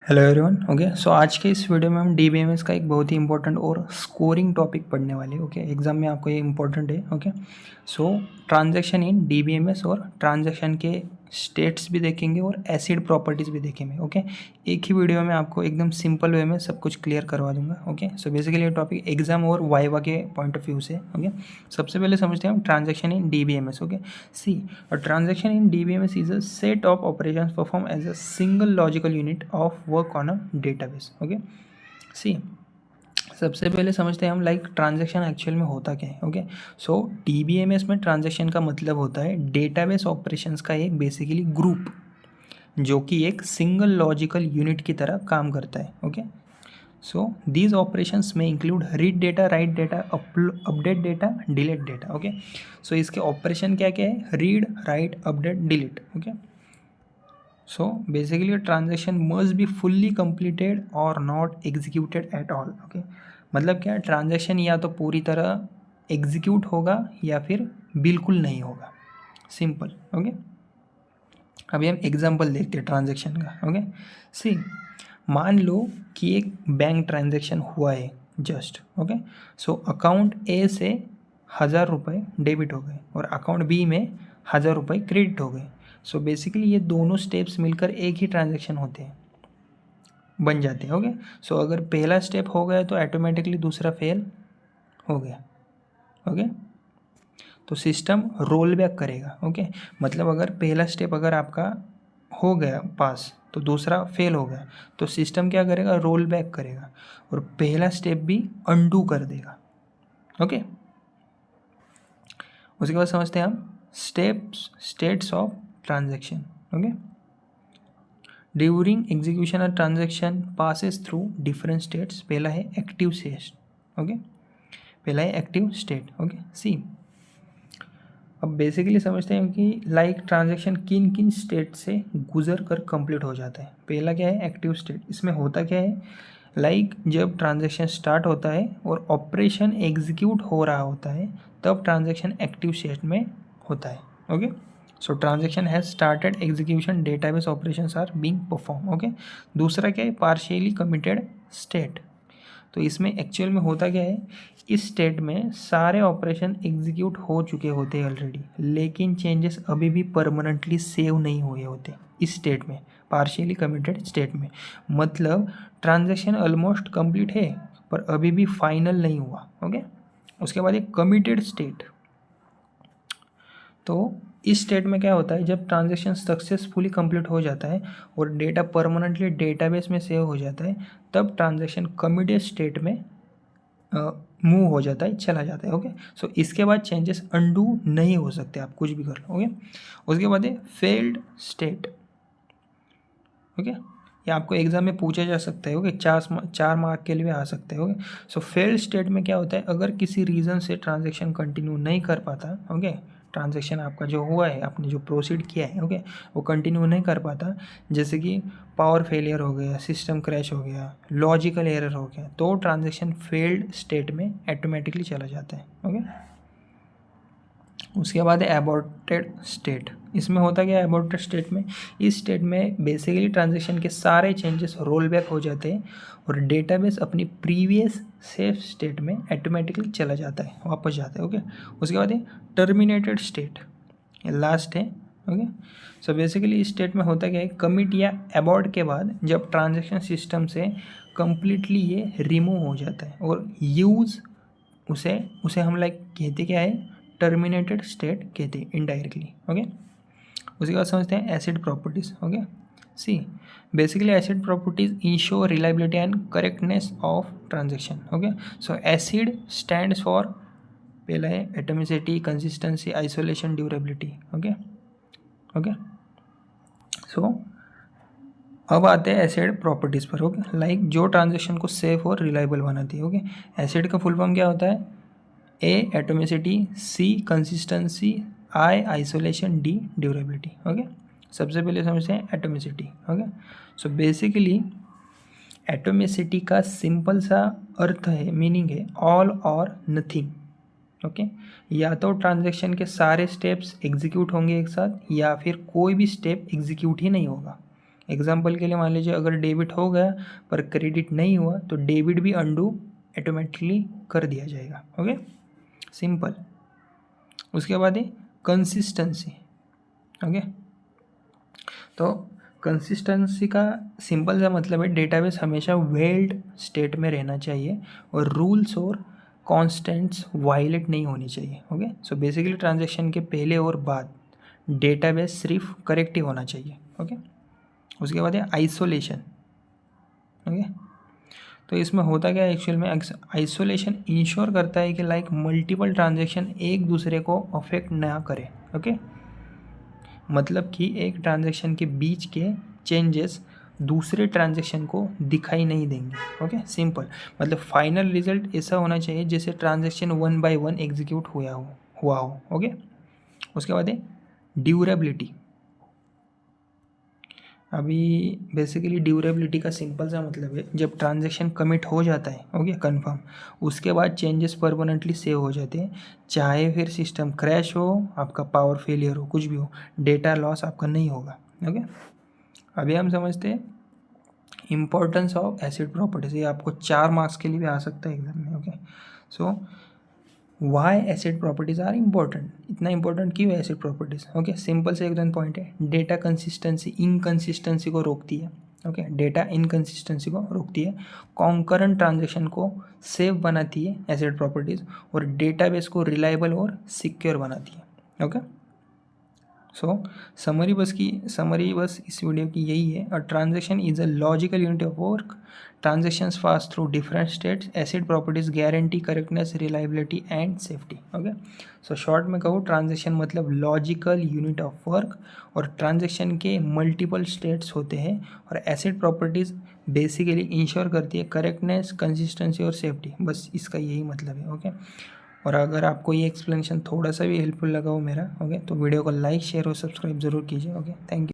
Hello everyone. Okay, सो आज के इस वीडियो में हम डीबीएमएस का एक बहुत ही इंपॉर्टेंट और स्कोरिंग टॉपिक पढ़ने वाले हैं। ओके, एग्जाम में आपको ये इंपॉर्टेंट है। Okay, so transaction in DBMS और ट्रांजैक्शन के स्टेट्स भी देखेंगे और एसिड प्रॉपर्टीज़ भी देखेंगे। ओके, एक ही वीडियो में आपको एकदम सिंपल वे में सब कुछ क्लियर करवा दूंगा। ओके, सो बेसिकली ये टॉपिक एग्जाम और वाइवा के पॉइंट ऑफ व्यू से। ओके, सबसे पहले समझते हैं हम transaction in DBMS. Okay, see a transaction in DBMS is a set of operations performed as a single logical unit of work on a database. Okay, see, सबसे पहले समझते हैं हम ट्रांजैक्शन एक्चुअल में होता क्या है। ओके, सो डीबीएमएस में ट्रांजैक्शन का मतलब होता है डेटाबेस ऑपरेशंस का एक बेसिकली ग्रुप जो कि एक सिंगल लॉजिकल यूनिट की तरह काम करता है। Okay, so these operations may include read data, write data, update data, delete data. Okay, so इसके ऑपरेशन क्या क्या है? Read, write, update, delete. Okay, so basically transaction must be fully completed और not executed at all. Okay, मतलब क्या, transaction या तो पूरी तरह एग्जीक्यूट होगा या फिर बिल्कुल नहीं होगा। सिंपल। ओके, अभी हम एग्जांपल देखते हैं ट्रांजेक्शन का। ओके, सी, मान लो कि एक बैंक ट्रांजैक्शन हुआ है जस्ट। ओके, सो अकाउंट ए से 1000 रुपये डेबिट हो गए और अकाउंट बी में 1000 रुपये क्रेडिट हो गए। सो बेसिकली ये दोनों स्टेप्स मिलकर एक ही ट्रांजैक्शन होते हैं, बन जाते हैं। ओके, सो अगर पहला स्टेप हो गया तो ऑटोमेटिकली दूसरा फेल हो गया। ओके, तो सिस्टम रोल बैक करेगा। ओके, मतलब अगर पहला स्टेप अगर आपका हो गया पास तो दूसरा फेल हो गया तो सिस्टम क्या करेगा? रोल बैक करेगा और पहला स्टेप भी अनडू कर देगा। ओके, उसके बाद समझते हैं हम states of transaction. Okay, during execution of transaction passes through different states. पहला है एक्टिव स्टेट। ओके, पहला है एक्टिव स्टेट। ओके, सी, अब बेसिकली समझते हैं कि ट्रांजैक्शन किन किन स्टेट से गुजर कर कंप्लीट हो जाता है। पहला क्या है? Active state. इसमें होता क्या है? जब ट्रांजैक्शन स्टार्ट होता है और ऑपरेशन एग्जीक्यूट हो रहा होता है तब ट्रांजैक्शन एक्टिव स्टेट में होता है। Okay, so transaction has started execution, database operations are being perform. Okay, दूसरा क्या है? Partially committed state. तो इसमें एक्चुअल में होता क्या है? इस स्टेट में सारे ऑपरेशन एग्जीक्यूट हो चुके होते हैं ऑलरेडी, लेकिन चेंजेस अभी भी परमानेंटली सेव नहीं हुए होते इस स्टेट में, पार्शियली कमिटेड स्टेट में। मतलब ट्रांजैक्शन ऑलमोस्ट कंप्लीट है पर अभी भी फाइनल नहीं हुआ। ओके, उसके बाद एक कमिटेड स्टेट। तो इस स्टेट में क्या होता है? जब ट्रांजैक्शन सक्सेसफुली कंप्लीट हो जाता है और डेटा परमानेंटली डेटाबेस में सेव हो जाता है तब ट्रांजैक्शन कमिटेड स्टेट में मूव हो जाता है, चला जाता है। ओके, सो इसके बाद चेंजेस अंडू नहीं हो सकते, आप कुछ भी कर लो। ओके, उसके बाद है फेल्ड स्टेट। ओके, ये आपको एग्जाम में पूछा जा सकता है। ओके, 4 मार्क के लिए आ सकते हैं। ओके, सो फेल्ड स्टेट में क्या होता है? अगर किसी रीज़न से ट्रांजेक्शन कंटिन्यू नहीं कर पाता, ओके, ट्रांजैक्शन आपका जो हुआ है, आपने जो प्रोसीड किया है, ओके, वो कंटिन्यू नहीं कर पाता, जैसे कि पावर फेलियर हो गया, सिस्टम क्रैश हो गया, लॉजिकल एरर हो गया, तो ट्रांजैक्शन फेल्ड स्टेट में ऑटोमेटिकली चला जाता है। ओके, उसके बाद है एबॉर्टेड स्टेट। इसमें होता क्या है एबॉर्टेड स्टेट में? इस स्टेट में बेसिकली ट्रांजैक्शन के सारे चेंजेस रोल बैक हो जाते हैं और डेटाबेस अपनी प्रीवियस सेफ स्टेट में ऑटोमेटिकली चला जाता है, वापस जाता है। ओके, उसके बाद है टर्मिनेटेड स्टेट, लास्ट है। ओके, सो बेसिकली इस स्टेट में होता क्या है? कमिट या अबॉर्ट के बाद जब ट्रांजैक्शन सिस्टम से कम्प्लीटली ये रिमूव हो जाता है और यूज़ उसे उसे हम कहते क्या है? टर्मिनेटेड स्टेट कहते हैं इनडायरेक्टली। ओके, उसके बाद समझते हैं ACID properties. Okay, see, basically ACID properties ensure reliability and correctness of transaction. Okay, so ACID stands for, पहला है atomicity, consistency, isolation, durability. Okay, okay, so अब आते हैं एसिड प्रॉपर्टीज़ पर। ओके, जो ट्रांजैक्शन को सेफ और रिलायबल बनाती है। ओके, एसिड का फुल फॉर्म क्या होता है? A atomicity, C consistency, I isolation, D durability. Okay, सबसे पहले समझते हैं atomicity. Okay, so basically atomicity का सिंपल सा अर्थ है, मीनिंग है ऑल और नथिंग। ओके, या तो ट्रांजैक्शन के सारे स्टेप्स एग्जीक्यूट होंगे एक साथ या फिर कोई भी स्टेप एग्जीक्यूट ही नहीं होगा। एग्जाम्पल के लिए मान लीजिए अगर डेबिट हो गया पर क्रेडिट नहीं हुआ तो डेबिट भी अंडू ऑटोमेटिकली कर दिया जाएगा। Okay, simple. उसके बाद है कंसिस्टेंसी। ओके, तो कंसिस्टेंसी का सिंपल सा मतलब है डेटाबेस हमेशा वेल्ड स्टेट में रहना चाहिए और रूल्स और कॉन्स्टेंट्स वायलेट नहीं होनी चाहिए। ओके, सो बेसिकली ट्रांजैक्शन के पहले और बाद डेटाबेस सिर्फ करेक्ट ही होना चाहिए। ओके, उसके बाद है आइसोलेशन। ओके, तो इसमें होता क्या है एक्चुअल में, आइसोलेशन इंश्योर करता है कि लाइक मल्टीपल ट्रांजैक्शन एक दूसरे को अफेक्ट ना करे। ओके, मतलब कि एक ट्रांजैक्शन के बीच के चेंजेस दूसरे ट्रांजैक्शन को दिखाई नहीं देंगे। ओके, सिंपल मतलब फाइनल रिजल्ट ऐसा होना चाहिए जैसे ट्रांजैक्शन 1 बाय 1 एग्जीक्यूट हुआ हो। ओके, उसके बाद है ड्यूरेबिलिटी। अभी बेसिकली ड्यूरेबिलिटी का सिंपल सा मतलब है जब ट्रांजैक्शन कमिट हो जाता है, ओके कंफर्म, उसके बाद चेंजेस परमानेंटली सेव हो जाते हैं, चाहे फिर सिस्टम क्रैश हो, आपका पावर फेलियर हो, कुछ भी हो, डेटा लॉस आपका नहीं होगा। ओके, अभी हम समझते हैं इम्पोर्टेंस ऑफ एसिड प्रॉपर्टीज। ये आपको 4 मार्क्स के लिए भी आ सकता है एग्जाम में। Okay, so why acid properties are important, इतना इंपॉर्टेंट क्यों है एसिड प्रॉपर्टीज? ओके, सिंपल से एकदम पॉइंट है, डेटा कंसिस्टेंसी इनकंसिस्टेंसी को रोकती है। ओके, डेटा इनकंसिस्टेंसी को रोकती है, कॉन्करेंट ट्रांजैक्शन को सेफ बनाती है एसिड प्रॉपर्टीज, और डेटाबेस को रिलायबल और सिक्योर बनाती है। ओके, सो समरी बस इस वीडियो की यही है। A transaction is a logical unit of work, transactions pass through different states, acid properties guarantee correctness, reliability and safety. Okay, so short में कहूँ ट्रांजैक्शन मतलब लॉजिकल यूनिट ऑफ वर्क, और transaction के मल्टीपल स्टेट्स होते हैं, और acid properties basically ensure करती है करेक्टनेस, कंसिस्टेंसी और सेफ्टी। बस इसका यही मतलब है। ओके, और अगर आपको ये एक्सप्लेनेशन थोड़ा सा भी हेल्पफुल लगा हो मेरा, ओके, तो वीडियो को लाइक शेयर और सब्सक्राइब जरूर कीजिए। Okay, thank you.